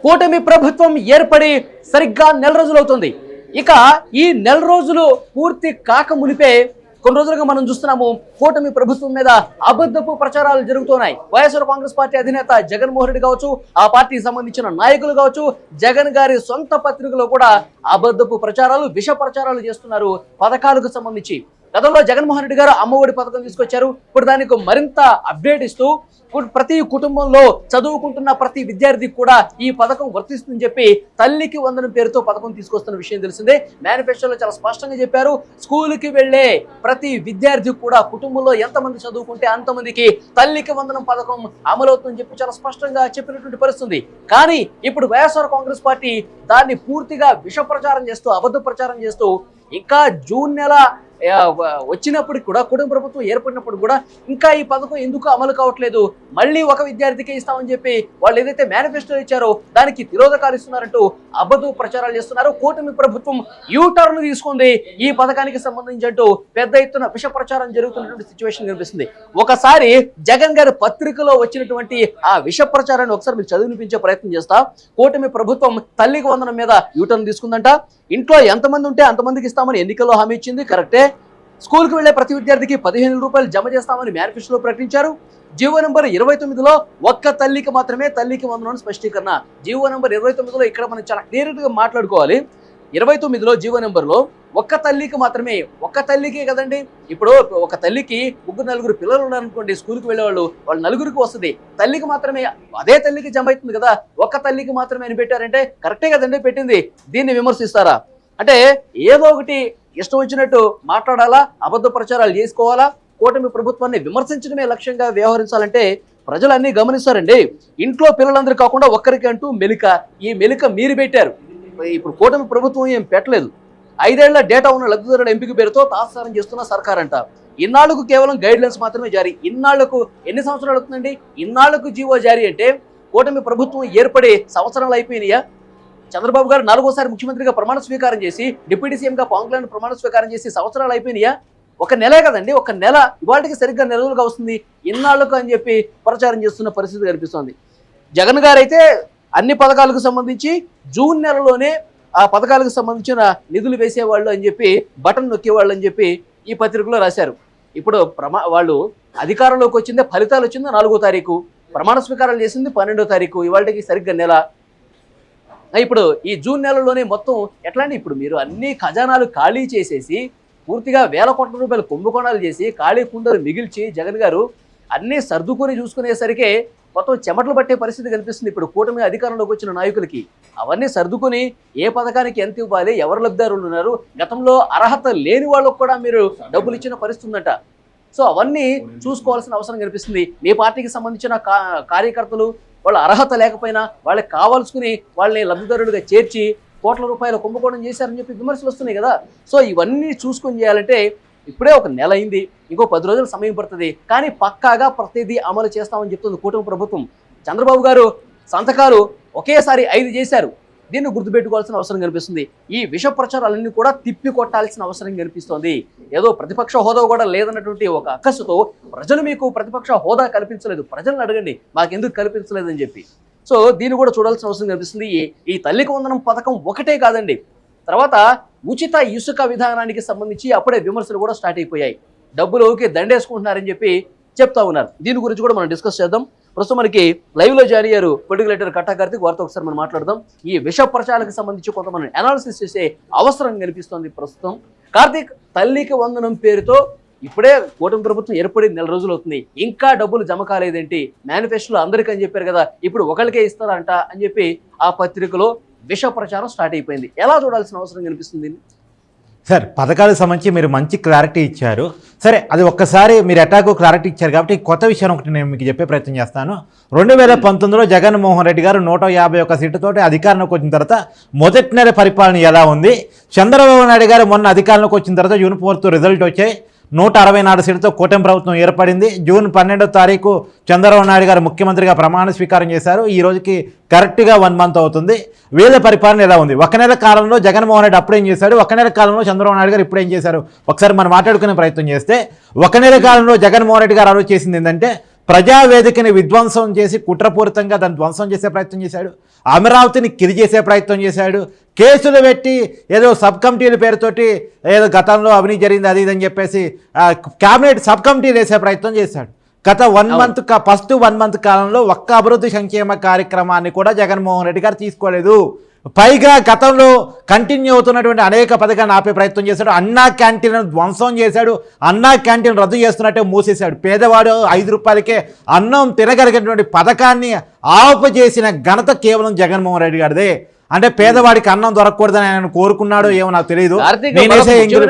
కూటమి ప్రభుత్వం ఏర్పడి సరిగ్గా నెల రోజులవుతుంది. ఇక ఈ నెల రోజులు పూర్తి కాక మునిపే కొన్ని రోజులుగా మనం చూస్తున్నాము కూటమి ప్రభుత్వం మీద అబద్ధపు ప్రచారాలు జరుగుతున్నాయి. వైఎస్ఆర్ కాంగ్రెస్ పార్టీ అధినేత జగన్మోహన్ రెడ్డి కావచ్చు, ఆ పార్టీకి సంబంధించిన నాయకులు కావచ్చు, జగన్ గారి సొంత పత్రికలో కూడా అబద్ధపు ప్రచారాలు, విష ప్రచారాలు చేస్తున్నారు పథకాలకు సంబంధించి. గతంలో జగన్మోహన్ రెడ్డి గారు అమ్మఒడి పథకం తీసుకొచ్చారు. ఇప్పుడు దానికి మరింత అప్డేట్ ఇస్తూ ప్రతి కుటుంబంలో చదువుకుంటున్న ప్రతి విద్యార్థికి కూడా ఈ పథకం వర్తిస్తుందని చెప్పి తల్లికి వందనం పేరుతో పథకం తీసుకొస్తున్న విషయం తెలిసిందే. మేనిఫెస్టోలో చాలా స్పష్టంగా చెప్పారు, స్కూల్కి వెళ్లే ప్రతి విద్యార్థికి కూడా కుటుంబంలో ఎంతమంది చదువుకుంటే అంతమందికి తల్లికి వందనం పథకం అమలవుతుందని చెప్పి చాలా స్పష్టంగా చెప్పినటువంటి పరిస్థితుంది. కానీ ఇప్పుడు వైఎస్ఆర్ కాంగ్రెస్ పార్టీ దాన్ని పూర్తిగా విష ప్రచారం చేస్తూ, అబద్ధ ప్రచారం చేస్తూ ఇంకా జూన్ నెల వచ్చినప్పటికి కూడా, కుటుంబ ప్రభుత్వం ఏర్పడినప్పుడు కూడా ఇంకా ఈ పథకం ఎందుకు అమలు కావట్లేదు, మళ్ళీ ఒక విద్యార్థికే ఇస్తామని చెప్పి వాళ్ళు ఏదైతే మేనిఫెస్టో ఇచ్చారో దానికి తిరోధకాలు ఇస్తున్నారంటూ అబద్ధ ప్రచారాలు చేస్తున్నారు. కూటమి ప్రభుత్వం యూటర్న్ తీసుకుంది ఈ పథకానికి సంబంధించి అంటూ పెద్ద ఎత్తున విష ప్రచారం జరుగుతున్నటువంటి సిచ్యువేషన్ కనిపిస్తుంది. ఒకసారి జగన్ గారి పత్రికలో వచ్చినటువంటి ఆ విష ప్రచారాన్ని ఒకసారి మీకు చదివినిపించే ప్రయత్నం చేస్తా. కూటమి ప్రభుత్వం తల్లికి వందనం మీద యూటర్న్ తీసుకుందంట. ఇంట్లో ఎంతమంది ఉంటే అంతమందికి ఇస్తామని ఎన్నికల్లో హామీ ఇచ్చింది, కరెక్టే. స్కూల్కి వెళ్లే ప్రతి విద్యార్థికి 15,000 రూపాయలు జమ చేస్తామని మేనిఫెస్టోలో ప్రకటించారు. జీవో నెంబర్ 29లో ఒక్క తల్లికి మాత్రమే తల్లికి వందనం స్పష్టీకరణ. జీవో నెంబర్ 29లో ఇక్కడ మనం చాలా క్లియర్గా మాట్లాడుకోవాలి. 29లో జీవో నెంబర్లో ఒక్క తల్లికి మాత్రమే, ఒక్క తల్లికే కదండి. ఇప్పుడు ఒక తల్లికి 3-4 పిల్లలు ఉన్నారనుకోండి, స్కూల్కి వెళ్ళేవాళ్ళు, వాళ్ళు 4కి వస్తుంది, తల్లికి మాత్రమే అదే తల్లికి జమ అవుతుంది కదా. ఒక్క తల్లికి మాత్రమే అని పెట్టారంటే కరెక్టే కదండి పెట్టింది. దీన్ని విమర్శిస్తారా? అంటే ఏదో ఒకటి ఇష్టం వచ్చినట్టు మాట్లాడాలా, అబద్ధ ప్రచారాలు చేసుకోవాలా, కూటమి ప్రభుత్వాన్ని విమర్శించడమే లక్ష్యంగా వ్యవహరించాలంటే ప్రజలు అన్నీ గమనిస్తారండి. ఇంట్లో పిల్లలందరూ కాకుండా ఒక్కరికి అంటూ మెలిక, ఈ మెలిక మీరు పెట్టారు. ఇప్పుడు కూటమి ప్రభుత్వం ఏం పెట్టలేదు. 5 ఏళ్ల డేటా ఉన్న లబ్ధిదారుల ఎంపిక పేరుతో తాత్సారం చేస్తున్న సర్కార్ అంట. ఇన్నాళ్లకు కేవలం గైడ్ లైన్స్ మాత్రమే జారీ. ఇన్నాళ్లకు ఎన్ని సంవత్సరాలు అవుతుందండి? ఇన్నాళ్లకు జీవో జారీ అంటే కూటమి ప్రభుత్వం ఏర్పడే సంవత్సరాలు అయిపోయినాయా? చంద్రబాబు గారు 4వసారి ముఖ్యమంత్రిగా ప్రమాణ స్వీకారం చేసి, డిప్యూటీ సీఎంగా పవన్ కళ్యాణ్ ప్రమాణ స్వీకారం చేసి సంవత్సరాలు అయిపోయినాయా? ఒక నెలే కదండి, ఒక నెల ఇవాళకి సరిగ్గా నెల రోజులుగా వస్తుంది. ఇన్నాళ్లకు అని చెప్పి ప్రచారం చేస్తున్న పరిస్థితి కనిపిస్తోంది. జగన్ గారు అయితే అన్ని పథకాలకు సంబంధించి జూన్ నెలలోనే ఆ పథకాలకు సంబంధించిన నిధులు వేసేవాళ్ళు అని చెప్పి, బటన్ నొక్కేవాళ్ళు అని చెప్పి ఈ పత్రికలో రాశారు. ఇప్పుడు వాళ్ళు అధికారంలోకి వచ్చిందే, ఫలితాలు వచ్చిందో 4వ తారీఖు, ప్రమాణ స్వీకారాలు చేసింది 12వ తారీఖు, ఇవాళకి సరిగ్గా నెల. ఇప్పుడు ఈ జూన్ నెలలోనే మొత్తం ఎట్లా అండి? ఇప్పుడు మీరు అన్ని ఖజానాలు ఖాళీ చేసేసి పూర్తిగా వేల కోట్ల రూపాయలు కుంభకోణాలు చేసి ఖాళీ కుండలు మిగిల్చి జగన్ గారు అన్నీ సర్దుకొని చూసుకునేసరికి మొత్తం చెమటలు పట్టే పరిస్థితి కనిపిస్తుంది ఇప్పుడు కూటమి అధికారంలోకి వచ్చిన నాయకులకి. అవన్నీ సర్దుకొని ఏ పథకానికి ఎంత ఇవ్వాలి, ఎవరు లబ్ధిదారులు ఉన్నారు, గతంలో అర్హత లేని వాళ్ళకు కూడా మీరు డబ్బులు ఇచ్చిన పరిస్థితి ఉందట. సో అవన్నీ చూసుకోవాల్సిన అవసరం కనిపిస్తుంది. మీ పార్టీకి సంబంధించిన కార్యకర్తలు వాళ్ళ అర్హత లేకపోయినా వాళ్ళకి కావాల్సుకుని వాళ్ళని లబ్ధిదారులుగా చేర్చి కోట్ల రూపాయల కుంభకోణం చేశారని చెప్పి విమర్శలు వస్తున్నాయి కదా. సో ఇవన్నీ చూసుకొని చేయాలంటే ఇప్పుడే ఒక నెల అయింది, ఇంకో 10 రోజులు సమయం పడుతుంది. కానీ పక్కాగా ప్రతిదీ అమలు చేస్తామని చెప్తుంది కూటమి ప్రభుత్వం. చంద్రబాబు గారు సంతకాలు ఒకేసారి 5 చేశారు. దీన్ని గుర్తుపెట్టుకోవాల్సిన అవసరం కనిపిస్తుంది. ఈ విష ప్రచారాలన్నీ కూడా తిప్పి కొట్టాల్సిన అవసరం కనిపిస్తోంది. ఏదో ప్రతిపక్ష హోదా కూడా లేదన్నటువంటి ఒక అక్కసుతో ప్రజలు మీకు ప్రతిపక్ష హోదా కల్పించలేదు, ప్రజలను అడగండి మాకెందుకు కల్పించలేదని చెప్పి. సో దీన్ని కూడా చూడాల్సిన అవసరం కనిపిస్తుంది. ఈ తల్లికి వందనం పథకం ఒకటే కాదండి, తర్వాత ఉచిత ఇసుక విధానానికి సంబంధించి అప్పుడే విమర్శలు కూడా స్టార్ట్ అయిపోయాయి. డబ్బులు ఓకే దండేసుకుంటున్నారని చెప్పి చెప్తా ఉన్నారు. దీని గురించి కూడా మనం డిస్కస్ చేద్దాం. ప్రస్తుతం మనకి లైవ్లో జాయిన్ అయ్యారు పొలిటికల్ రైటర్ కట్టా కార్తీక్, వారితో ఒకసారి మనం మాట్లాడదాం. ఈ విష ప్రచారాలకు సంబంధించి కొంతమంది అనాలిసిస్ చేసే అవసరం కనిపిస్తోంది ప్రస్తుతం. కార్తీక్, తల్లికి వందనం పేరుతో ఇప్పుడే కూటమి ప్రభుత్వం ఏర్పడి నెల రోజులు అవుతుంది, ఇంకా డబ్బులు జమ కాలేదేంటి? మేనిఫెస్టోలో అందరికీ అని చెప్పారు కదా, ఇప్పుడు ఒకరికే ఇస్తారంట అని చెప్పి ఆ పత్రికలో విష ప్రచారం స్టార్ట్ అయిపోయింది. ఎలా చూడాల్సిన అవసరం కనిపిస్తుంది? సార్, పథకాలకు సంబంధించి మీరు మంచి క్లారిటీ ఇచ్చారు. సరే, అది ఒక్కసారి మీరు ఎటాకు క్లారిటీ ఇచ్చారు కాబట్టి కొత్త విషయం ఒకటి నేను మీకు చెప్పే ప్రయత్నం చేస్తాను. 2019లో జగన్మోహన్ రెడ్డి గారు 151 సీట్లతోటి అధికారంలోకి వచ్చిన తర్వాత మొదటి నెల పరిపాలన ఎలా ఉంది, చంద్రబాబు నాయుడు గారు మొన్న అధికారంలోకి వచ్చిన తర్వాత జూన్ 4th రిజల్ట్ వచ్చాయి, 164 సీట్లతో కూటమి ప్రభుత్వం ఏర్పడింది. జూన్ 12వ తారీఖు చంద్రబాబు నాయుడు గారు ముఖ్యమంత్రిగా ప్రమాణ స్వీకారం చేశారు. ఈ రోజుకి కరెక్ట్గా 1 మంత్ అవుతుంది. వీళ్ళ పరిపాలన ఎలా ఉంది? ఒక నెల కాలంలో జగన్మోహన్ రెడ్డి అప్పుడేం చేశాడు, ఒక నెల కాలంలో చంద్రబాబు నాయుడు గారు ఇప్పుడేం చేశారు? ఒకసారి మనం మాట్లాడుకునే ప్రయత్నం చేస్తే, ఒక నెల కాలంలో జగన్మోహన్ రెడ్డి గారు ఆలోచన చేసింది ఏంటంటే ప్రజావేదికని విధ్వంసం చేసి కుట్రపూరితంగా దాన్ని ధ్వంసం చేసే ప్రయత్నం చేశాడు. అమరావతిని కిరి చేసే ప్రయత్నం చేశాడు. కేసులు పెట్టి ఏదో సబ్ కమిటీల పేరుతోటి ఏదో గతంలో అవినీతి జరిగింది అది ఇది అని చెప్పేసి క్యాబినెట్ సబ్ కమిటీలు వేసే ప్రయత్నం చేశాడు. గత 1 మంత్ ఫస్ట్ 1 మంత్ కాలంలో ఒక్క అభివృద్ధి సంక్షేమ కార్యక్రమాన్ని కూడా జగన్మోహన్ రెడ్డి గారు తీసుకోలేదు. పైగా గతంలో కంటిన్యూ అవుతున్నటువంటి అనేక పథకాలను ఆపే ప్రయత్నం చేశాడు. అన్నా క్యాంటీన్ ధ్వంసం చేశాడు. అన్నా క్యాంటీన్ రద్దు చేస్తున్నట్టే మూసేశాడు. పేదవాడు 5 రూపాయలకే అన్నం తినగలిగినటువంటి పథకాన్ని ఆపు చేసిన ఘనత కేవలం జగన్మోహన్ రెడ్డి గారిదే. అంటే పేదవాడికి అన్నం దొరకకూడదని ఆయన కోరుకున్నాడో ఏమో నాకు తెలియదు.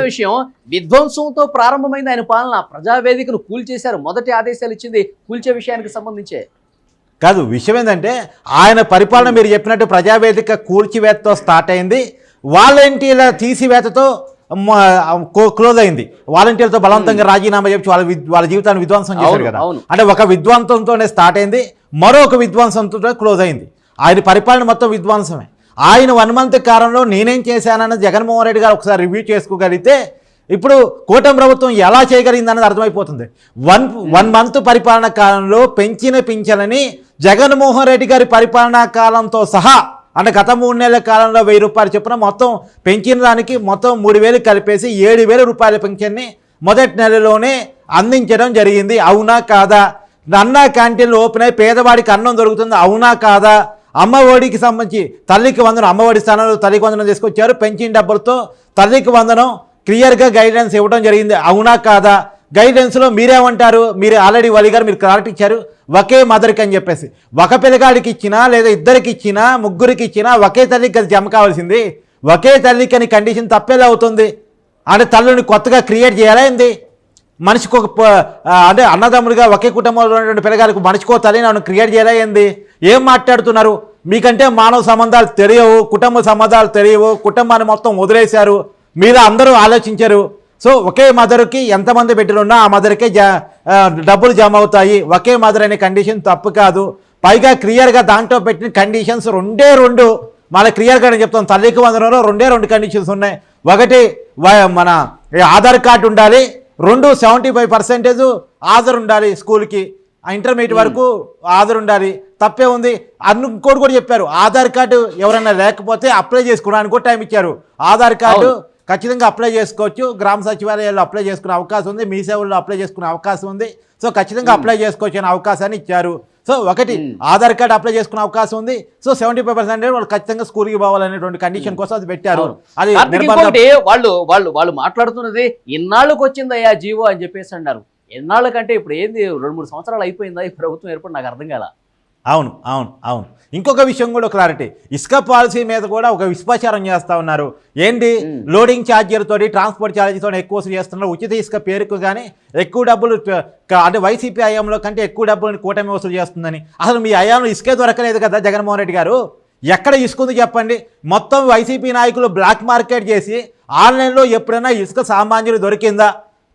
విషయం విధ్వంసంతో ప్రారంభమైంది ఆయన పాలన. ప్రజావేదికను కూల్చేశారు. మొదటి ఆదేశాలు ఇచ్చింది కూల్చే విషయానికి సంబంధించే కాదు. విషయం ఏంటంటే ఆయన పరిపాలన మీరు చెప్పినట్టు ప్రజావేదిక కూల్చివేతతో స్టార్ట్ అయింది. వాలంటీర్ల తీసివేతతో క్లోజ్ అయింది. వాలంటీర్లతో బలవంతంగా రాజీనామా చెప్పి వాళ్ళ జీవితాన్ని విధ్వంసం చేశారు కదా. అంటే ఒక విధ్వంసంతోనే స్టార్ట్ అయింది, మరొక విధ్వంసంతో క్లోజ్ అయింది. ఆయన పరిపాలన మొత్తం విధ్వంసమే. ఆయన 1 మంత్ కాలంలో నేనేం చేశానన్నది జగన్మోహన్ రెడ్డి గారు ఒకసారి రివ్యూ చేసుకోగలిగితే ఇప్పుడు కూటమి ప్రభుత్వం ఎలా చేయగలిగింది అన్నది అర్థమైపోతుంది. 1 మంత్ పరిపాలన కాలంలో పెంచిన పింఛలని జగన్మోహన్ రెడ్డి గారి పరిపాలనా కాలంతో సహా అంటే గత 3 నెలల కాలంలో 1000 రూపాయలు చొప్పున మొత్తం పెంచిన దానికి మొత్తం 3000 కలిపేసి 7000 రూపాయల పెన్షన్ని మొదటి నెలలోనే అందించడం జరిగింది. అవునా కాదా? అన్నా క్యాంటీన్లు ఓపెన్ అయి పేదవాడికి అన్నం దొరుకుతుంది. అవునా కాదా? అమ్మ ఒడికి సంబంధించి తల్లికి వందనం, అమ్మ ఒడి స్థానంలో తల్లికి వందనం తీసుకొచ్చారు. పెంచిన డబ్బులతో తల్లికి వందనం క్లియర్గా గైడ్లైన్స్ ఇవ్వడం జరిగింది. అవునా కాదా? గైడ్లైన్స్లో మీరేమంటారు? మీరు ఆల్రెడీ వలి గారు మీరు క్లారిటీ ఇచ్చారు ఒకే మదర్కి అని చెప్పేసి. ఒక పిల్లగాడికి ఇచ్చినా లేదా ఇద్దరికి ఇచ్చినా ముగ్గురికి ఇచ్చినా ఒకే తల్లికి అది జమ కావాల్సింది. ఒకే తల్లికి అని కండిషన్ తప్పేలా అవుతుంది. అంటే తల్లిని కొత్తగా క్రియేట్ చేయాలా ఏంది? మనిషికి ఒక అంటే అన్నదమ్ములుగా ఒకే కుటుంబంలో ఉన్నటువంటి పిల్లగారికి మనిషికో తల్లిని నన్ను క్రియేట్ చేయాలా ఏంది? ఏం మాట్లాడుతున్నారు? మీకంటే మానవ సంబంధాలు తెలియవు, కుటుంబ సంబంధాలు తెలియవు, కుటుంబాన్ని మొత్తం వదిలేశారు. మీరు అందరూ ఆలోచించరు. సో ఒకే మదర్కి ఎంతమంది బిడ్డలున్నా ఆ మదర్కే డబ్బులు జమ అవుతాయి. ఒకే మదర్ అనే కండిషన్ తప్పు కాదు. పైగా క్లియర్గా దాంట్లో పెట్టిన కండిషన్స్ 2 మళ్ళీ క్లియర్గా నేను చెప్తాను. తల్లికి వందనంలో 2 కండిషన్స్ ఉన్నాయి. ఒకటి మన ఆధార్ కార్డు ఉండాలి, 75% హాజరు ఉండాలి స్కూల్కి, ఇంటర్మీడియట్ వరకు హాజరు ఉండాలి. తప్పే ఉంది. ఇంకోటి కూడా చెప్పారు, ఆధార్ కార్డు ఎవరైనా లేకపోతే అప్లై చేసుకోవడానికి కూడా టైం ఇచ్చారు. ఆధార్ కార్డు ఖచ్చితంగా అప్లై చేసుకోవచ్చు. గ్రామ సచివాలయాల్లో అప్లై చేసుకునే అవకాశం ఉంది, మీ సేవల్లో అప్లై చేసుకునే అవకాశం ఉంది. సో ఖచ్చితంగా అప్లై చేసుకోవచ్చు అనే అవకాశాన్ని ఇచ్చారు. సో ఒకటి ఆధార్ కార్డు అప్లై చేసుకునే అవకాశం ఉంది. సో 75% వాళ్ళు ఖచ్చితంగా స్కూల్కి పోవాలనేటువంటి కండిషన్ కోసం అది పెట్టారు. అది వాళ్ళు మాట్లాడుతున్నది ఇన్నాళ్ళకి వచ్చిందయ్యా జీవో అని చెప్పేసి అన్నారు. ఎన్నాళ్ళ కంటే ఇప్పుడు ఏంది 2-3 సంవత్సరాలు అయిపోయిందా ఈ ప్రభుత్వం ఏర్పడి? నాకు అర్థం కాల. అవును. ఇంకొక విషయం కూడా క్లారిటీ, ఇసుక పాలసీ మీద కూడా ఒక విస్పచారం చేస్తూ ఉన్నారు. ఏంటి లోడింగ్ ఛార్జీలతో ట్రాన్స్పోర్ట్ ఛార్జీతో ఎక్కువ వసూలు చేస్తున్నారు. ఉచిత ఇసుక పేరుకు కానీ ఎక్కువ డబ్బులు అంటే వైసీపీ హయాంలో కంటే ఎక్కువ డబ్బులు కూటమి వసూలు చేస్తుందని. అసలు మీ హయాంలో ఇసుకే దొరకలేదు కదా జగన్మోహన్ రెడ్డి గారు? ఎక్కడ ఇసుకుంది చెప్పండి? మొత్తం వైసీపీ నాయకులు బ్లాక్ మార్కెట్ చేసి ఆన్లైన్లో ఎప్పుడైనా ఇసుక సామాన్యులు దొరికిందా?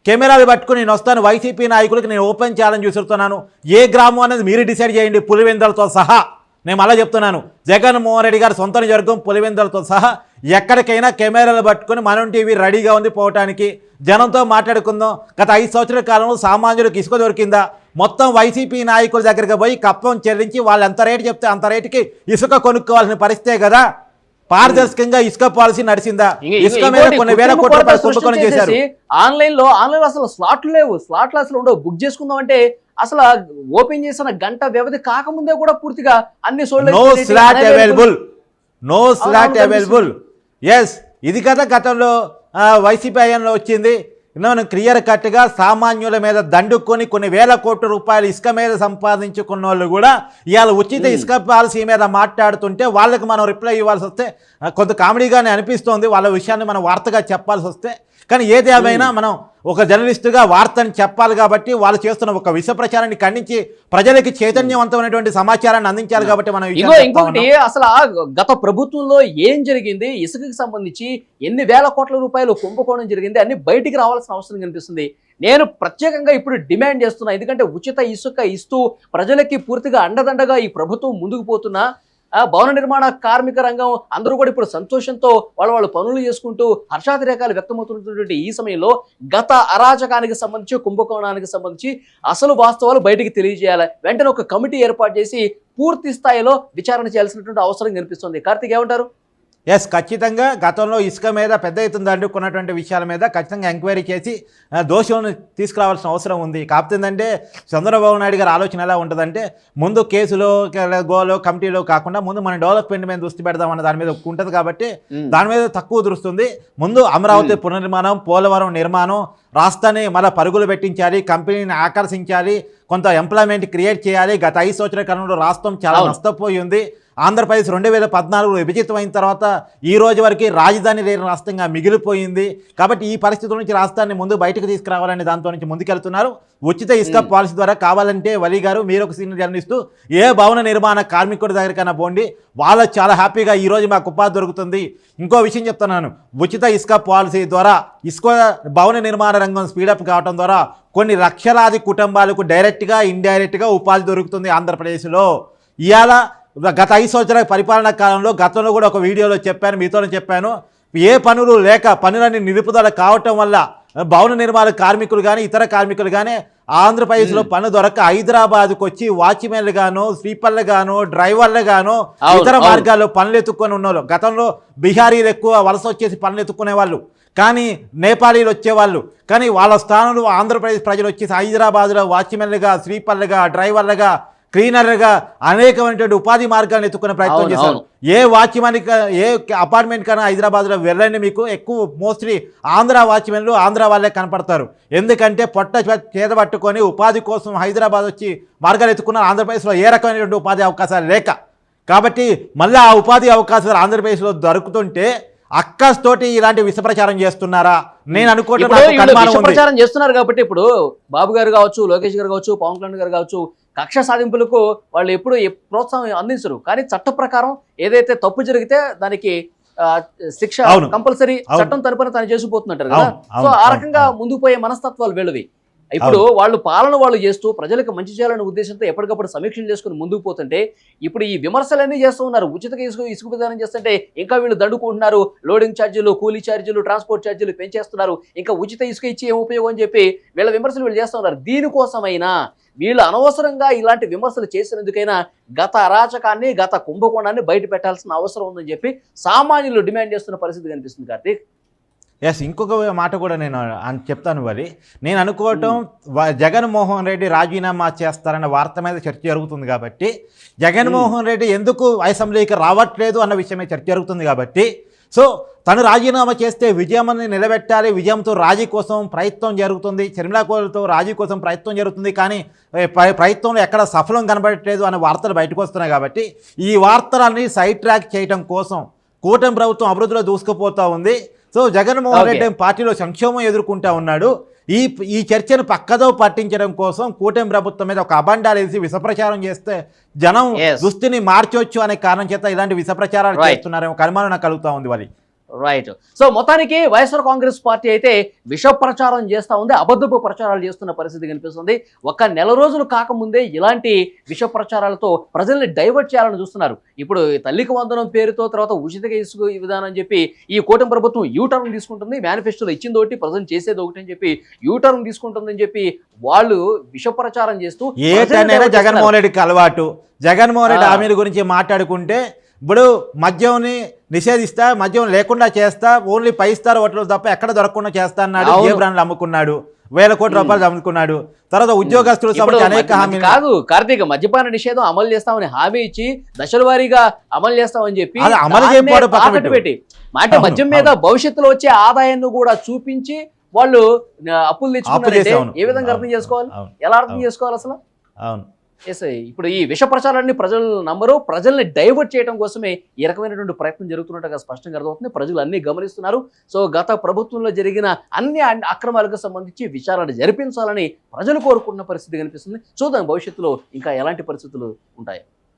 కెమెరాలు పట్టుకుని నేను వస్తాను, వైసీపీ నాయకులకి నేను ఓపెన్ ఛాలెంజ్ చూస్తున్నాను. ఏ గ్రామం అనేది మీరు డిసైడ్ చేయండి, పులివెందులతో సహా. నేను అలా చెప్తున్నాను, జగన్మోహన్ రెడ్డి గారు సొంత నియోజకవర్గం పులివెందులతో సహా ఎక్కడికైనా కెమెరాలు పట్టుకుని మనం టీవీ రెడీగా ఉంది పోవటానికి. జనంతో మాట్లాడుకుందాం. గత 5 సంవత్సరాల కాలంలో సామాన్యులకు ఇసుక దొరికిందా? మొత్తం వైసీపీ నాయకుల దగ్గరికి పోయి కప్పం చెల్లించి వాళ్ళు ఎంత రేటు చెప్తే అంత రేటుకి ఇసుక కొనుక్కోవాల్సిన పరిస్థితే కదా. పారదర్శకంగా ఇసుక పాలసీ నడిచిందా? ఇసుక మీద కొన్ని వేల కోట్ల రూపాయలు కుంభకోణం చేశారు. ఆన్లైన్ లో అసలు స్లాట్లు లేవు, స్లాట్లు అసలు ఉండవు. బుక్ చేసుకుందాం అంటే అసలు ఓపెన్ చేసిన గంట వ్యవధి కాకముందే కూడా పూర్తిగా అన్ని నో స్లాట్ అవైలబుల్. ఎస్, ఇది కదా గతంలో వైసీపీ హయాంలో వచ్చింది. క్లియర్ కట్గా సామాన్యుల మీద దండుకొని కొన్ని వేల కోట్ల రూపాయలు ఇసుక మీద సంపాదించుకున్న వాళ్ళు కూడా ఇవాళ ఉచిత ఇసుక పాలసీ మీద మాట్లాడుతుంటే వాళ్ళకి మనం రిప్లై ఇవ్వాల్సి వస్తే కొంత కామెడీగానే అనిపిస్తోంది. వాళ్ళ విషయాన్ని మనం వార్తగా చెప్పాల్సి వస్తే. కానీ ఏది ఏమైనా మనం ఒక జర్నలిస్టుగా వార్తని చెప్పాలి కాబట్టి వాళ్ళు చేస్తున్న ఒక విష ప్రచారాన్ని ఖండించి ప్రజలకి చైతన్యవంతమైనటువంటి సమాచారాన్ని అందించాలి కాబట్టి మనం ఇంకొకటి అసలు గత ప్రభుత్వంలో ఏం జరిగింది, ఇసుకకి సంబంధించి ఎన్ని వేల కోట్ల రూపాయలు కుంభకోణం జరిగింది అన్ని బయటికి రావాల్సిన అవసరం కనిపిస్తుంది. నేను ప్రత్యేకంగా ఇప్పుడు డిమాండ్ చేస్తున్నా, ఎందుకంటే ఉచిత ఇసుక ఇస్తూ ప్రజలకి పూర్తిగా అండదండగా ఈ ప్రభుత్వం ముందుకు పోతున్నా భవన నిర్మాణ కార్మిక రంగం అందరూ కూడా ఇప్పుడు సంతోషంతో వాళ్ళు పనులు చేసుకుంటూ హర్షాతిరేకాలు వ్యక్తమవుతున్నటువంటి ఈ సమయంలో గత అరాచకానికి సంబంధించి కుంభకోణానికి సంబంధించి అసలు వాస్తవాలు బయటికి తెలియజేయాలి. వెంటనే ఒక కమిటీ ఏర్పాటు చేసి పూర్తి స్థాయిలో విచారణ చేయాల్సినటువంటి అవసరం కనిపిస్తుంది. కార్తీక్ ఏమంటారు? ఎస్, ఖచ్చితంగా గతంలో ఇసుక మీద పెద్ద ఎత్తున దండుకున్నటువంటి విషయాల మీద ఖచ్చితంగా ఎంక్వైరీ చేసి దోషులను తీసుకురావాల్సిన అవసరం ఉంది. కాకపోతే ఏంటంటే చంద్రబాబు నాయుడు గారి ఆలోచన ఎలా ఉంటుందంటే ముందు కేసులో గోలో కమిటీలో కాకుండా ముందు మన డెవలప్మెంట్ మీద దృష్టి పెడదామన్న దాని మీద ఉంటుంది కాబట్టి దాని మీద తక్కువ దృష్టి. ముందు అమరావతి పునర్నిర్మాణం, పోలవరం నిర్మాణం, రాష్ట్రాన్ని మళ్ళీ పరుగులు పెట్టించాలి, కంపెనీని ఆకర్షించాలి, కొంత ఎంప్లాయ్మెంట్ క్రియేట్ చేయాలి. గత 5 సంవత్సరాల కాలంలో రాష్ట్రం చాలా నష్టపోయి ఉంది. ఆంధ్రప్రదేశ్ 2014 విభజితమైన తర్వాత ఈ రోజు వరకు రాజధాని లేని రాష్ట్రంగా మిగిలిపోయింది. కాబట్టి ఈ పరిస్థితుల నుంచి రాష్ట్రాన్ని ముందు బయటకు తీసుకురావాలని దాంతో నుంచి ముందుకెళ్తున్నారు. ఉచిత ఇసుక పాలసీ ద్వారా కావాలంటే వలి గారు మీరు ఒక సీనియర్ జర్నలిస్టు, ఏ భవన నిర్మాణ కార్మికుడి దగ్గరికైనా పోండి, వాళ్ళు చాలా హ్యాపీగా ఈరోజు మాకు ఉపాధి దొరుకుతుంది. ఇంకో విషయం చెప్తున్నాను, ఉచిత ఇసుక పాలసీ ద్వారా ఇసుక భవన నిర్మాణ రంగం స్పీడప్ కావడం ద్వారా కొన్ని లక్షలాది కుటుంబాలకు డైరెక్ట్గా ఇండైరెక్ట్గా ఉపాధి దొరుకుతుంది ఆంధ్రప్రదేశ్లో. ఇవాళ గత 5 సంవత్సరాల పరిపాలనా కాలంలో గతంలో కూడా ఒక వీడియోలో చెప్పాను, మీతోనే చెప్పాను, ఏ పనులు లేక పనులన్నీ నిలుపుదల కావటం వల్ల భవన నిర్మాణ కార్మికులు కానీ ఇతర కార్మికులు కానీ ఆంధ్రప్రదేశ్లో పని దొరక హైదరాబాద్కు వచ్చి వాచ్మెన్లు గాను, స్వీపర్లు గాను, డ్రైవర్లు గాను ఇతర మార్గాల్లో పనులు ఎత్తుక్కొని ఉన్నోళ్ళు. గతంలో బీహారీలు ఎక్కువ వలస వచ్చేసి పనులు ఎత్తుక్కునే వాళ్ళు, కానీ నేపాలీలు వచ్చేవాళ్ళు. కానీ వాళ్ళ స్థానంలో ఆంధ్రప్రదేశ్ ప్రజలు వచ్చేసి హైదరాబాద్లో వాచ్మెన్లుగా, స్వీపర్లుగా, డ్రైవర్లుగా, క్లీనర్గా అనేకమైనటువంటి ఉపాధి మార్గాలను ఎత్తుకునే ప్రయత్నం చేశారు. ఏ వాచ్మెన్ ఏ అపార్ట్మెంట్ కన్నా హైదరాబాద్లో వెళ్ళండి, మీకు ఎక్కువ మోస్ట్లీ ఆంధ్ర వాచ్మెన్లు ఆంధ్ర వాళ్ళే కనపడతారు. ఎందుకంటే పొట్ట చేత పట్టుకొని ఉపాధి కోసం హైదరాబాద్ వచ్చి మార్గాలు ఎత్తుకున్నారు. ఆంధ్రప్రదేశ్లో ఏ రకమైనటువంటి ఉపాధి అవకాశాలు లేక, కాబట్టి మళ్ళీ ఆ ఉపాధి అవకాశాలు ఆంధ్రప్రదేశ్లో దొరుకుతుంటే అక్కస్తోటి ఇలాంటి విష ప్రచారం చేస్తున్నారా? నేను అనుకోవడం ప్రచారం చేస్తున్నారు. కాబట్టి ఇప్పుడు బాబు గారు కావచ్చు, లోకేష్ గారు కావచ్చు, పవన్ కళ్యాణ్ గారు కావచ్చు, కక్ష సాధింపులకు వాళ్ళు ఎప్పుడు ప్రోత్సాహం అందించరు. కానీ చట్ట ప్రకారం ఏదైతే తప్పు జరిగితే దానికి శిక్ష కంపల్సరీ, చట్టం తరపున తను చేసిపోతున్నట్టు కదా. సో ఆ రకంగా ముందుకు పోయే మనస్తత్వాలు వీళ్ళవి. ఇప్పుడు వాళ్ళు చేస్తూ ప్రజలకు మంచి చేయాలనే ఉద్దేశంతో ఎప్పటికప్పుడు సమీక్షలు చేసుకుని ముందుకు పోతుంటే ఇప్పుడు ఈ విమర్శలన్నీ చేస్తూ ఉన్నారు. ఉచిత ఇసుక విధానం చేస్తుంటే ఇంకా వీళ్ళు దండుకుంటున్నారు. లోడింగ్ ఛార్జీలు, కూలీ ఛార్జీలు, ట్రాన్స్పోర్ట్ ఛార్జీలు పెంచేస్తున్నారు. ఇంకా ఉచిత ఇసుక ఇచ్చి ఏం ఉపయోగం అని చెప్పి వీళ్ళ విమర్శలు వీళ్ళు చేస్తూ ఉన్నారు. దీనికోసమైనా వీళ్ళు అనవసరంగా ఇలాంటి విమర్శలు చేసినందుకైనా గత అరాచకాన్ని, గత కుంభకోణాన్ని బయట పెట్టాల్సిన అవసరం ఉందని చెప్పి సామాన్యులు డిమాండ్ చేస్తున్న పరిస్థితి కనిపిస్తుంది. కార్తీక్, ఎస్, ఇంకొక మాట కూడా నేను చెప్తాను. మరి నేను అనుకోవటం జగన్మోహన్ రెడ్డి రాజీనామా చేస్తారన్న వార్త మీద చర్చ జరుగుతుంది కాబట్టి జగన్మోహన్ రెడ్డి ఎందుకు అసెంబ్లీకి రావట్లేదు అన్న విషయమే చర్చ జరుగుతుంది కాబట్టి సో తను రాజీనామా చేస్తే విజయాన్ని నిలబెట్టాలి, విజయంతో రాజీ కోసం ప్రయత్నం జరుగుతుంది, షర్మిలాతో రాజీ కోసం ప్రయత్నం జరుగుతుంది, కానీ ప్రయత్నంలో ఎక్కడ సఫలం కనబడట్లేదు అనే వార్తలు బయటకు వస్తున్నాయి. కాబట్టి ఈ వార్తలన్నీ సైడ్ ట్రాక్ చేయడం కోసం కూటమి ప్రభుత్వం అభివృద్ధిలో దూసుకుపోతూ ఉంది. సో జగన్మోహన్ రెడ్డి పార్టీలో సంక్షోభం ఎదుర్కొంటా ఉన్నాడు. ఈ చర్చను పక్కదో పట్టించడం కోసం కూటమి ప్రభుత్వం మీద ఒక అబండాలు వేసి విషప్రచారం చేస్తే జనం దుస్థితిని మార్చొచ్చు అనే కారణం చేత ఇలాంటి విషప్రచారాలు చేస్తున్నారేమో అనుమానం నాకు కలుగుతూ ఉంది. మరి రైట్. సో మొత్తానికి వైఎస్ఆర్ కాంగ్రెస్ పార్టీ అయితే విష ప్రచారం చేస్తూ ఉంది, అబద్ధపు ప్రచారాలు చేస్తున్న పరిస్థితి కనిపిస్తుంది. ఒక నెల రోజులు కాకముందే ఇలాంటి విష ప్రచారాలతో ప్రజల్ని డైవర్ట్ చేయాలని చూస్తున్నారు. ఇప్పుడు తల్లికి వందనం పేరుతో తర్వాత ఉచిత ఇసుక విధానం అని చెప్పి ఈ కూటమి ప్రభుత్వం యూటర్న్ తీసుకుంటుంది. మేనిఫెస్టోలో ఇచ్చింది ఒకటి, ప్రజెంట్ చేసేది ఒకటి అని చెప్పి యూటర్న్ తీసుకుంటుందని చెప్పి వాళ్ళు విష ప్రచారం చేస్తూ జగన్మోహన్ రెడ్డికి అలవాటు. జగన్మోహన్ రెడ్డి హామీల గురించి మాట్లాడుకుంటే ఇప్పుడు మద్యంని నిషేధిస్తా, మద్యం లేకుండా చేస్తా, ఓన్లీ 5 స్టార్ హోటల్ తప్ప ఎక్కడ దొరకకుండా చేస్తా అన్నాడు. ఏ బ్రాండ్లు అమ్ముకున్నాడు, 1000 కోట్ల రూపాయలు అమ్ముకున్నాడు. తర్వాత ఉద్యోగస్తులు అనేక హామీ కాదు కార్తీక్, మద్యపాన నిషేధం అమలు చేస్తామని హామీ ఇచ్చి దశల వారీగా అమలు చేస్తామని చెప్పి అమలు చేయకపోవడం పెట్టి మాట మద్యం మీద భవిష్యత్తులో వచ్చే ఆదాయాన్ని కూడా చూపించి వాళ్ళు అప్పులు తెచ్చుకున్నారంటే ఏ విధంగా అర్థం చేసుకోవాలి, ఎలా అర్థం చేసుకోవాలి అసలు? అవును. ఎస్, ఇప్పుడు ఈ విష ప్రచారాన్ని ప్రజలు నమ్మరు, ప్రజల్ని డైవర్ట్ చేయడం కోసమే ఈ రకమైనటువంటి ప్రయత్నం జరుగుతున్నట్టుగా స్పష్టంగా అర్థమవుతుంది. ప్రజలు అన్ని గమనిస్తున్నారు. సో గత ప్రభుత్వంలో జరిగిన అన్ని అక్రమాలకు సంబంధించి విచారణ జరిపించాలని ప్రజలు కోరుకున్న పరిస్థితి కనిపిస్తుంది. చూద్దాం భవిష్యత్తులో ఇంకా ఎలాంటి పరిస్థితులు ఉంటాయి.